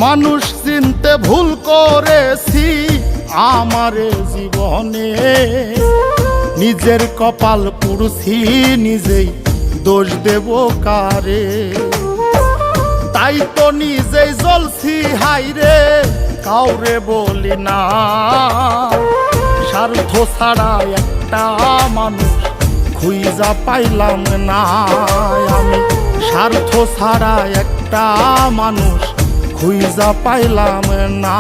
মানুষ চিনতে ভুল করেছি আমারে জীবনে, নিজের কপাল পুড়ছি নিজেই দোষ দেব কারে। তাই তো নিজেই জ্বলছি হাইরে কাউরে বলি না, স্বার্থ ছাড়া একটা মানুষ খুঁজা পাইলাম না। আমি স্বার্থ ছাড়া একটা মানুষ খুঁজা পাইলাম না।